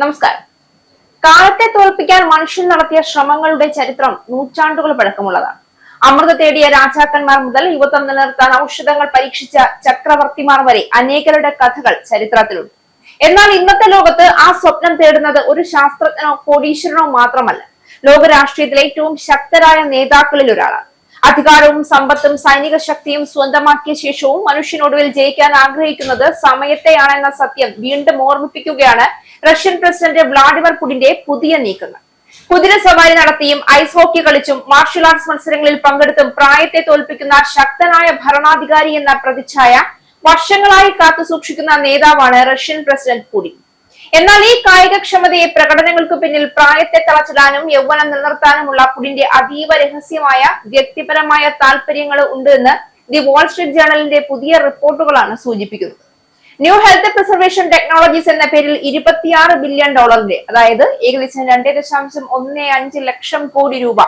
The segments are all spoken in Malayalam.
നമസ്കാരം. കാലത്തെ തോൽപ്പിക്കാൻ മനുഷ്യൻ നടത്തിയ ശ്രമങ്ങളുടെ ചരിത്രം നൂറ്റാണ്ടുകൾ പഴക്കമുള്ളതാണ്. അമൃത തേടിയ രാജാക്കന്മാർ മുതൽ യുവത്വം നിലനിർത്താൻ ഔഷധങ്ങൾ പരീക്ഷിച്ച ചക്രവർത്തിമാർ വരെ അനേകരുടെ കഥകൾ ചരിത്രത്തിലുണ്ട്. എന്നാൽ ഇന്നത്തെ ലോകത്ത് ആ സ്വപ്നം തേടുന്നത് ഒരു ശാസ്ത്രജ്ഞനോ കോടീശ്വരനോ മാത്രമല്ല, ലോക രാഷ്ട്രീയത്തിലെ ഏറ്റവും ശക്തരായ നേതാക്കളിൽ ഒരാളാണ്. അധികാരവും സമ്പത്തും സൈനിക ശക്തിയും സ്വന്തമാക്കിയ ശേഷവും മനുഷ്യനൊടുവിൽ ജയിക്കാൻ ആഗ്രഹിക്കുന്നത് സമയത്തെയാണെന്ന സത്യം വീണ്ടും ഓർമ്മിപ്പിക്കുകയാണ് റഷ്യൻ പ്രസിഡന്റ് വ്ളാഡിമിർ പുടിന്റെ പുതിയ നീക്കങ്ങൾ. കുതിര സവാരി നടത്തിയും ഐസ് ഹോക്കി കളിച്ചും മാർഷൽ ആർട്സ് മത്സരങ്ങളിൽ പങ്കെടുത്തും പ്രായത്തെ തോൽപ്പിക്കുന്ന ശക്തനായ ഭരണാധികാരി എന്ന പ്രതിച്ഛായ വർഷങ്ങളായി കാത്തുസൂക്ഷിക്കുന്ന നേതാവാണ് റഷ്യൻ പ്രസിഡന്റ് പുടിൻ. എന്നാൽ ഈ കായികക്ഷമതയെ പ്രകടനങ്ങൾക്ക് പിന്നിൽ പ്രായത്തെ തളച്ചിടാനും യൗവനം നിലനിർത്താനുമുള്ള പുടിന്റെ അതീവ രഹസ്യമായ വ്യക്തിപരമായ താല്പര്യങ്ങൾ ഉണ്ട് എന്ന് ദി വാൾ സ്ട്രീറ്റ് ജേണലിന്റെ പുതിയ റിപ്പോർട്ടുകളാണ് സൂചിപ്പിക്കുന്നത്. ന്യൂ ഹെൽത്ത് പ്രിസർവേഷൻ ടെക്നോളജീസ് എന്ന പേരിൽ $26 ബില്യൺ, അതായത് ഏകദേശം 2.15 ലക്ഷം കോടി രൂപ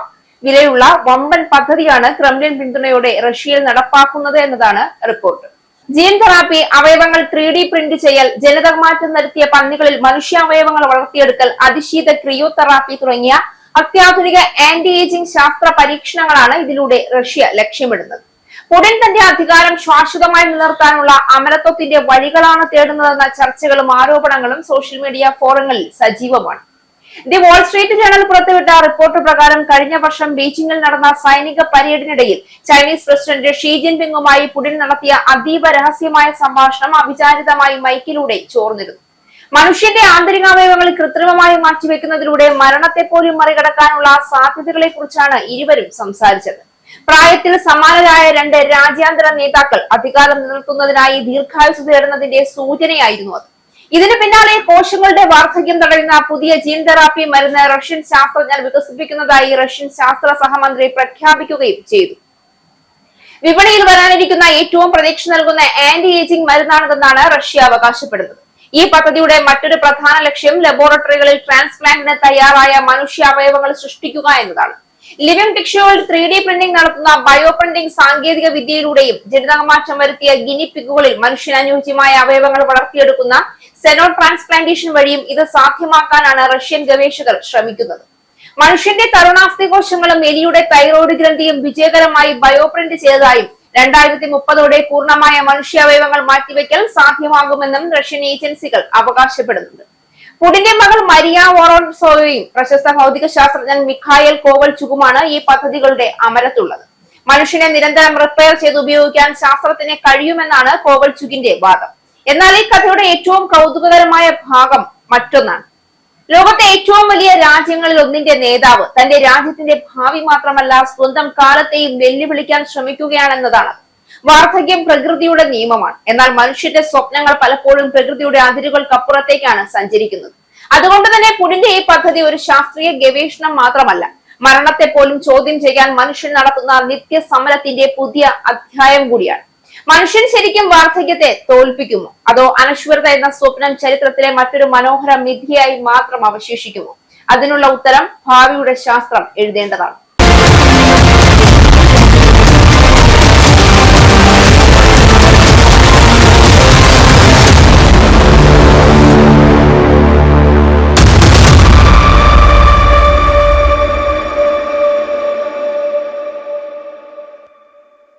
വിലയുള്ള വമ്പൻ പദ്ധതിയാണ് ക്രെംലിൻ പിന്തുണയോടെ റഷ്യയിൽ നടപ്പാക്കുന്നത് എന്നതാണ് റിപ്പോർട്ട്. ജീൻ തെറാപ്പി, അവയവങ്ങൾ 3D പ്രിന്റ് ചെയ്യൽ, ജനിതകമാറ്റം വരുത്തിയ പന്നികളിൽ മനുഷ്യാവയവങ്ങൾ വളർത്തിയെടുക്കൽ, അതിശീത ക്രിയോതെറാപ്പി തുടങ്ങിയ അത്യാധുനിക ആന്റി ഏജിംഗ് ശാസ്ത്ര പരീക്ഷണങ്ങളാണ് ഇതിലൂടെ റഷ്യ ലക്ഷ്യമിടുന്നത്. പുടിൻ തന്റെ അധികാരം ശാശ്വതമായി നിലനിർത്താനുള്ള അമരത്വത്തിന്റെ വഴികളാണ് തേടുന്നതെന്ന ചർച്ചകളും ആരോപണങ്ങളും സോഷ്യൽ മീഡിയ ഫോറങ്ങളിൽ സജീവമാണ്. ദി വാൾ സ്ട്രീറ്റ് ജേണൽ പുറത്തുവിട്ട റിപ്പോർട്ട് പ്രകാരം കഴിഞ്ഞ വർഷം ബീജിംഗിൽ നടന്ന സൈനിക പരേഡിനിടയിൽ ചൈനീസ് പ്രസിഡന്റ് ഷീ ജിൻപിങ്ങുമായി പുടിൻ നടത്തിയ അതീവ രഹസ്യമായ സംഭാഷണം അവിചാരിതമായി മൈക്കിലൂടെ ചോർന്നിരുന്നു. മനുഷ്യന്റെ ആന്തരികാവയവങ്ങൾ കൃത്രിമമായി മാറ്റിവെക്കുന്നതിലൂടെ മരണത്തെ പോലും മറികടക്കാനുള്ള സാധ്യതകളെ കുറിച്ചാണ് ഇരുവരും സംസാരിച്ചത്. പ്രായത്തിൽ സമാനരായ രണ്ട് രാജ്യാന്തര നേതാക്കൾ അധികാരം നിലനിർത്തുന്നതിനായി ദീർഘായുസ് തേടുന്നതിന്റെ സൂചനയായിരുന്നു അത്. ഇതിനു പിന്നാലെ കോശങ്ങളുടെ വാർദ്ധക്യം തടയുന്ന പുതിയ ജീൻ തെറാപ്പി മരുന്ന് റഷ്യൻ ശാസ്ത്രജ്ഞർ വികസിപ്പിക്കുന്നതായി റഷ്യൻ ശാസ്ത്ര സഹമന്ത്രി പ്രഖ്യാപിക്കുകയും ചെയ്തു. വിപണിയിൽ വരാനിരിക്കുന്ന ഏറ്റവും പ്രതീക്ഷ നൽകുന്ന ആന്റി ഏജിംഗ് മരുന്നാണിതെന്നാണ് റഷ്യ അവകാശപ്പെടുന്നത്. ഈ പദ്ധതിയുടെ മറ്റൊരു പ്രധാന ലക്ഷ്യം ലബോറട്ടറികളിൽ ട്രാൻസ്പ്ലാന്റിന് തയ്യാറായ മനുഷ്യാവയവങ്ങൾ സൃഷ്ടിക്കുക എന്നതാണ്. ലിവിംഗ് ടിഷ്യൂകളിൽ 3D പ്രിന്റിംഗ് നടത്തുന്ന ബയോ പ്രിന്റിംഗ് സാങ്കേതിക വിദ്യയിലൂടെയും ജനിതകമാറ്റം വരുത്തിയ ഗിനി പിഗുകളിൽ മനുഷ്യനുയോജ്യമായ അവയവങ്ങൾ വളർത്തിയെടുക്കുന്ന സെനോ ട്രാൻസ്പ്ലാന്റേഷൻ വഴിയും ഇത് സാധ്യമാക്കാനാണ് റഷ്യൻ ഗവേഷകർ ശ്രമിക്കുന്നത്. മനുഷ്യന്റെ തരുണാസ്ഥി കോശങ്ങളും എലിയുടെ തൈറോയ്ഡ് ഗ്രന്ഥിയും വിജയകരമായി ബയോപ്രിന്റ് ചെയ്തതായും 2030 പൂർണ്ണമായ മനുഷ്യാവയവങ്ങൾ മാറ്റിവെക്കൽ സാധ്യമാകുമെന്നും റഷ്യൻ ഏജൻസികൾ അവകാശപ്പെടുന്നുണ്ട്. പുടിന്റെ മകൾ മരിയ വോറോൺസോവയും പ്രശസ്ത ഭൗതിക ശാസ്ത്രജ്ഞൻ മിഖായൽ കോവൽചുകുമാണ് ഈ പദ്ധതികളുടെ അമരത്തുള്ളത്. മനുഷ്യനെ നിരന്തരം റിപ്പയർ ചെയ്ത് ഉപയോഗിക്കാൻ ശാസ്ത്രത്തിന് കഴിയുമെന്നാണ് കോവൽചുകിന്റെ വാദം. എന്നാൽ ഈ കഥയുടെ ഏറ്റവും കൗതുകകരമായ ഭാഗം മറ്റൊന്നാണ്. ലോകത്തെ ഏറ്റവും വലിയ രാജ്യങ്ങളിൽ ഒന്നിന്റെ നേതാവ് തന്റെ രാജ്യത്തിന്റെ ഭാവി മാത്രമല്ല സ്വന്തം കാലത്തെയും വെല്ലുവിളിക്കാൻ ശ്രമിക്കുകയാണെന്നതാണ്. വാർദ്ധക്യം പ്രകൃതിയുടെ നിയമമാണ്. എന്നാൽ മനുഷ്യന്റെ സ്വപ്നങ്ങൾ പലപ്പോഴും പ്രകൃതിയുടെ അതിരുകൾക്കപ്പുറത്തേക്കാണ് സഞ്ചരിക്കുന്നത്. അതുകൊണ്ട് തന്നെ പുടിന്റെ ഈ പദ്ധതി ഒരു ശാസ്ത്രീയ ഗവേഷണം മാത്രമല്ല, മരണത്തെ പോലും ചോദ്യം ചെയ്യാൻ മനുഷ്യൻ നടത്തുന്ന നിത്യസമരത്തിന്റെ പുതിയ അധ്യായം കൂടിയാണ്. മനുഷ്യൻ ശരിക്കും വാർദ്ധക്യത്തെ തോൽപ്പിക്കുമോ, അതോ അനശ്വരത എന്ന സ്വപ്നം ചരിത്രത്തിലെ മറ്റൊരു മനോഹര മിഥ്യയായി മാത്രം അവശേഷിക്കുമോ? അതിനുള്ള ഉത്തരം ഭാവിയുടെ ശാസ്ത്രം എഴുതേണ്ടതാണ്.